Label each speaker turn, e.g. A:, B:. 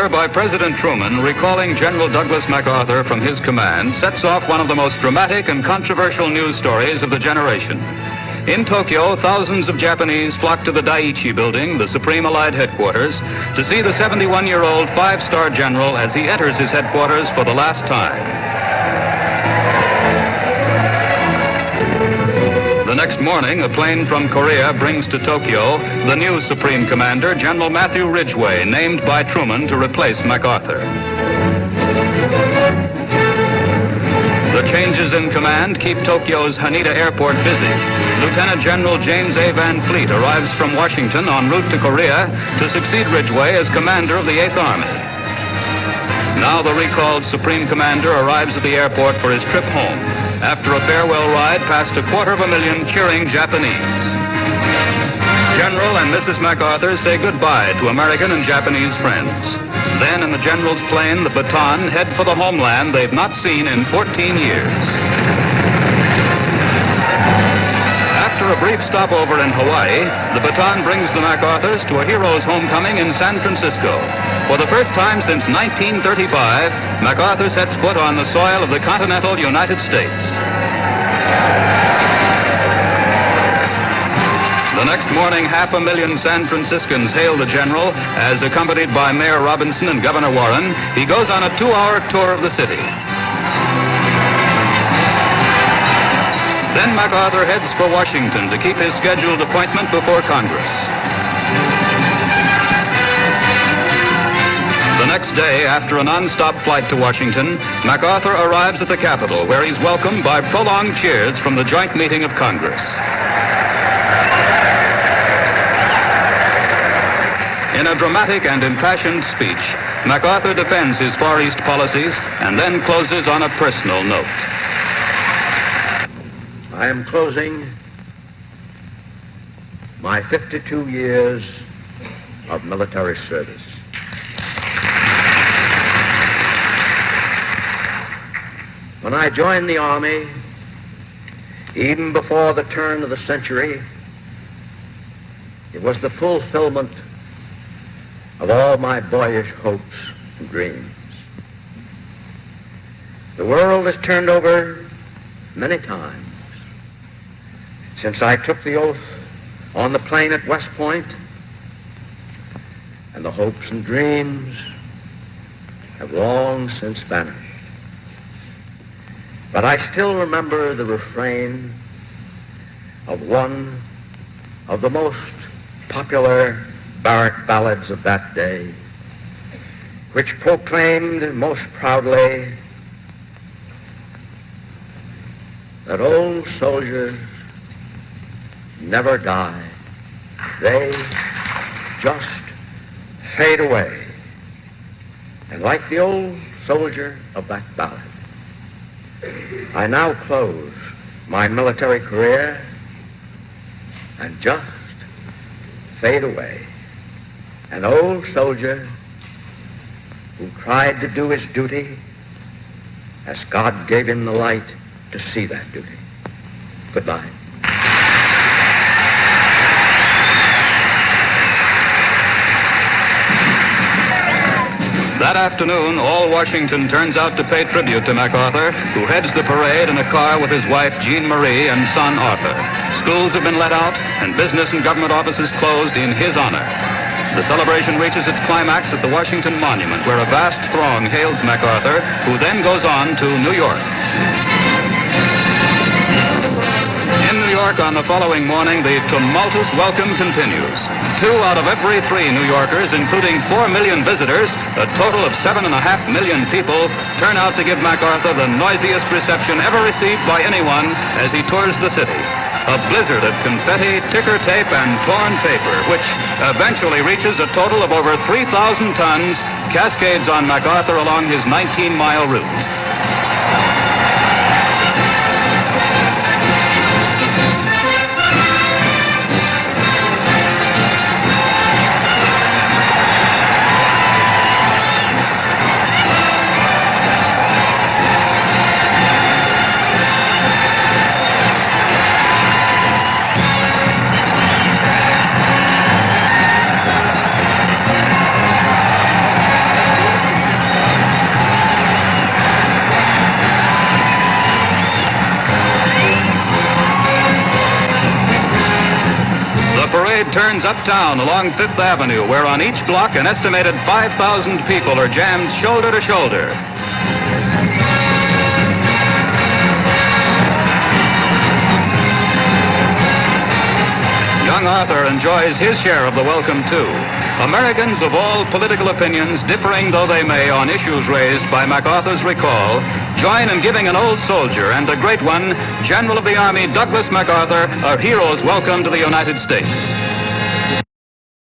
A: letter by President Truman recalling General Douglas MacArthur from his command sets off one of the most dramatic and controversial news stories of the generation. In Tokyo, thousands of Japanese flock to the Daiichi Building, the Supreme Allied Headquarters, to see the 71-year-old five-star general as he enters his headquarters for the last time. The next morning, a plane from Korea brings to Tokyo the new Supreme Commander, General Matthew Ridgway, named by Truman to replace MacArthur. The changes in command keep Tokyo's Haneda Airport busy. Lieutenant General James A. Van Fleet arrives from Washington en route to Korea to succeed Ridgway as commander of the 8th Army. Now the recalled Supreme Commander arrives at the airport for his trip home after a farewell ride past 250,000 cheering Japanese. General and Mrs. MacArthur say goodbye to American and Japanese friends. Then in the General's plane, the Baton, head for the homeland they've not seen in 14 years. After a brief stopover in Hawaii, the Baton brings the MacArthurs to a hero's homecoming in San Francisco. For the first time since 1935, MacArthur sets foot on the soil of the continental United States. The next morning, 500,000 San Franciscans hail the general as, accompanied by Mayor Robinson and Governor Warren, he goes on a 2-hour tour of the city. Then MacArthur heads for Washington to keep his scheduled appointment before Congress. The next day, after a non-stop flight to Washington, MacArthur arrives at the Capitol, where he's welcomed by prolonged cheers from the joint meeting of Congress. In a dramatic and impassioned speech, MacArthur defends his Far East policies and then closes on a personal note.
B: I am closing my 52 years of military service. When I joined the Army, even before the turn of the century, it was the fulfillment of all my boyish hopes and dreams. The world has turned over many times since I took the oath on the plain at West Point, and the hopes and dreams have long since vanished. But I still remember the refrain of one of the most popular barrack ballads of that day, which proclaimed most proudly that old soldiers never die. They just fade away. And like the old soldier of that ballad, I now close my military career and just fade away. An old soldier who tried to do his duty as God gave him the light to see that duty. Goodbye.
A: That afternoon, all Washington turns out to pay tribute to MacArthur, who heads the parade in a car with his wife, Jean Marie, and son, Arthur. Schools have been let out, and business and government offices closed in his honor. The celebration reaches its climax at the Washington Monument, where a vast throng hails MacArthur, who then goes on to New York. In New York on the following morning, the tumultuous welcome continues. 2 out of every 3 New Yorkers, including 4 million visitors, a total of 7.5 million people, turn out to give MacArthur the noisiest reception ever received by anyone as he tours the city. A blizzard of confetti, ticker tape, and torn paper, which eventually reaches a total of over 3,000 tons, cascades on MacArthur along his 19-mile route. turns uptown along Fifth Avenue, where on each block an estimated 5,000 people are jammed shoulder to shoulder. Young Arthur enjoys his share of the welcome, too. Americans of all political opinions, differing though they may on issues raised by MacArthur's recall, join in giving an old soldier and a great one, General of the Army Douglas MacArthur, a hero's welcome to the United States.